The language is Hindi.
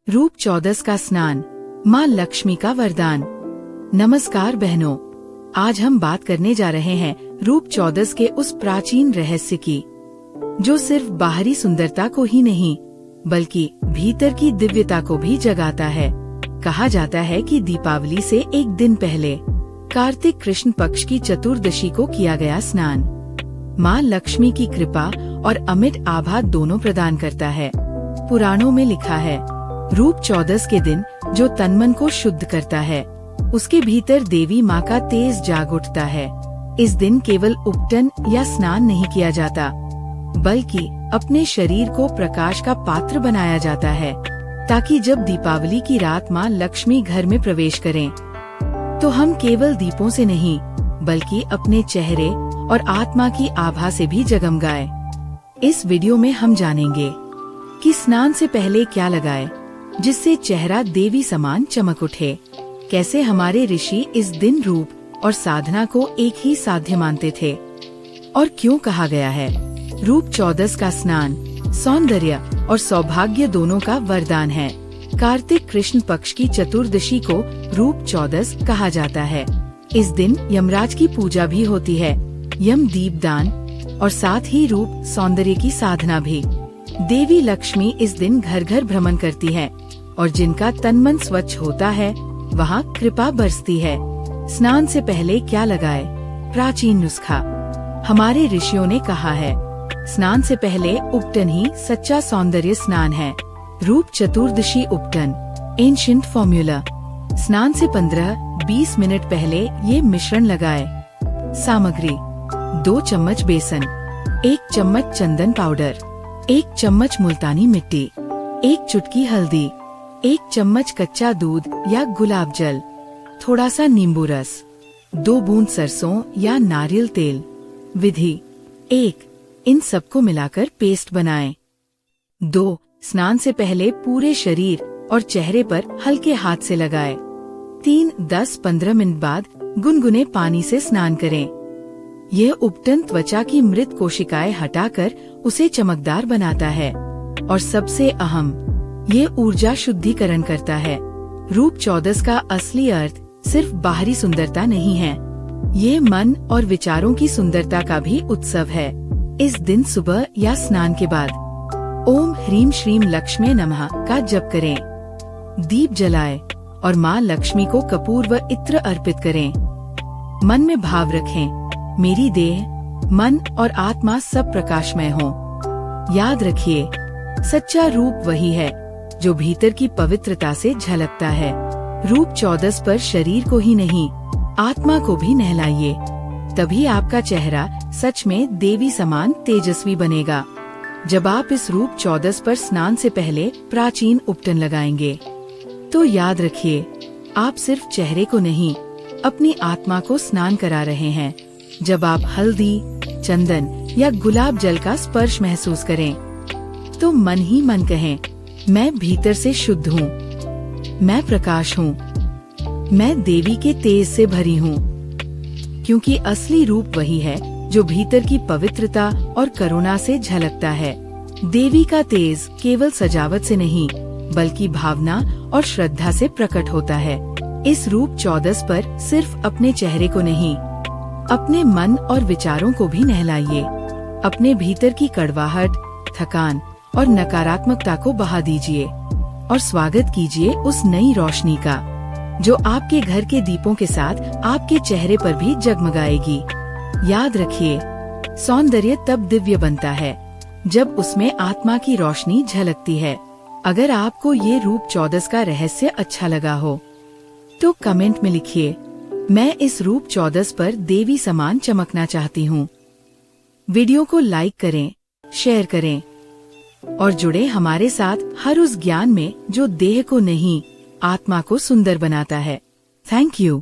रूप चौदस का स्नान, माँ लक्ष्मी का वरदान। नमस्कार बहनों, आज हम बात करने जा रहे हैं रूप चौदस के उस प्राचीन रहस्य की, जो सिर्फ बाहरी सुंदरता को ही नहीं बल्कि भीतर की दिव्यता को भी जगाता है। कहा जाता है कि दीपावली से एक दिन पहले कार्तिक कृष्ण पक्ष की चतुर्दशी को किया गया स्नान माँ लक्ष्मी की कृपा और अमिट आभा दोनों प्रदान करता है। पुराणों में लिखा है, रूप चौदस के दिन जो तन मन को शुद्ध करता है, उसके भीतर देवी माँ का तेज जाग उठता है। इस दिन केवल उपटन या स्नान नहीं किया जाता, बल्कि अपने शरीर को प्रकाश का पात्र बनाया जाता है, ताकि जब दीपावली की रात माँ लक्ष्मी घर में प्रवेश करें, तो हम केवल दीपों से नहीं बल्कि अपने चेहरे और आत्मा की आभा से भी जगमगाए। इस वीडियो में हम जानेंगे कि स्नान से पहले क्या लगाएं, जिससे चेहरा देवी समान चमक उठे। कैसे हमारे ऋषि इस दिन रूप और साधना को एक ही साध्य मानते थे, और क्यों कहा गया है रूप चौदस का स्नान सौंदर्य और सौभाग्य दोनों का वरदान है। कार्तिक कृष्ण पक्ष की चतुर्दशी को रूप चौदस कहा जाता है। इस दिन यमराज की पूजा भी होती है, यम दीपदान और साथ ही रूप सौंदर्य की साधना भी। देवी लक्ष्मी इस दिन घर घर भ्रमण करती है, और जिनका तन मन स्वच्छ होता है वहाँ कृपा बरसती है। स्नान से पहले क्या लगाए? प्राचीन नुस्खा। हमारे ऋषियों ने कहा है, स्नान से पहले उपटन ही सच्चा सौंदर्य स्नान है। रूप चतुर्दशी उपटन, एंशिएंट फॉर्मूला। स्नान से 15-20 मिनट पहले ये मिश्रण लगाए। सामग्री: 2 चम्मच बेसन, 1 चम्मच चंदन पाउडर, 1 चम्मच मुल्तानी मिट्टी, 1 चुटकी हल्दी, 1 चम्मच कच्चा दूध या गुलाब जल, थोड़ा सा नींबू रस, 2 बूंद सरसों या नारियल तेल। विधि: 1. इन सबको मिलाकर पेस्ट बनाएं। 2. स्नान से पहले पूरे शरीर और चेहरे पर हल्के हाथ से लगाएं। 3. 10-15 मिनट बाद गुनगुने पानी से स्नान करें। यह उपटन त्वचा की मृत कोशिकाएं हटाकर उसे चमकदार बनाता है, और सबसे अहम, ये ऊर्जा शुद्धिकरण करता है। रूप चौदस का असली अर्थ सिर्फ बाहरी सुंदरता नहीं है, ये मन और विचारों की सुंदरता का भी उत्सव है। इस दिन सुबह या स्नान के बाद ओम ह्रीम श्रीम लक्ष्मी नमः का जप करें, दीप जलाएं और माँ लक्ष्मी को कपूर व इत्र अर्पित करें। मन में भाव रखें, मेरी देह, मन और आत्मा सब प्रकाशमय हो। याद रखिए, सच्चा रूप वही है जो भीतर की पवित्रता से झलकता है। रूप चौदस पर शरीर को ही नहीं, आत्मा को भी नहलाइए, तभी आपका चेहरा सच में देवी समान तेजस्वी बनेगा। जब आप इस रूप चौदस पर स्नान से पहले प्राचीन उपटन लगाएंगे, तो याद रखिए, आप सिर्फ चेहरे को नहीं, अपनी आत्मा को स्नान करा रहे हैं। जब आप हल्दी, चंदन या गुलाब जल का स्पर्श महसूस करें, तो मन ही मन कहें, मैं भीतर से शुद्ध हूँ, मैं प्रकाश हूँ, मैं देवी के तेज से भरी हूँ। क्योंकि असली रूप वही है जो भीतर की पवित्रता और करुणा से झलकता है। देवी का तेज केवल सजावट से नहीं बल्कि भावना और श्रद्धा से प्रकट होता है। इस रूप चौदस पर सिर्फ अपने चेहरे को नहीं, अपने मन और विचारों को भी नहलाइए। अपने भीतर की कड़वाहट, थकान और नकारात्मकता को बहा दीजिए, और स्वागत कीजिए उस नई रोशनी का, जो आपके घर के दीपों के साथ आपके चेहरे पर भी जगमगाएगी। याद रखिए, सौंदर्य तब दिव्य बनता है जब उसमें आत्मा की रोशनी झलकती है। अगर आपको ये रूप चौदस का रहस्य अच्छा लगा हो, तो कमेंट में लिखिए, मैं इस रूप चौदस पर देवी समान चमकना चाहती हूँ। वीडियो को लाइक करें, शेयर करें और जुड़े हमारे साथ हर उस ज्ञान में जो देह को नहीं, आत्मा को सुंदर बनाता है। Thank you.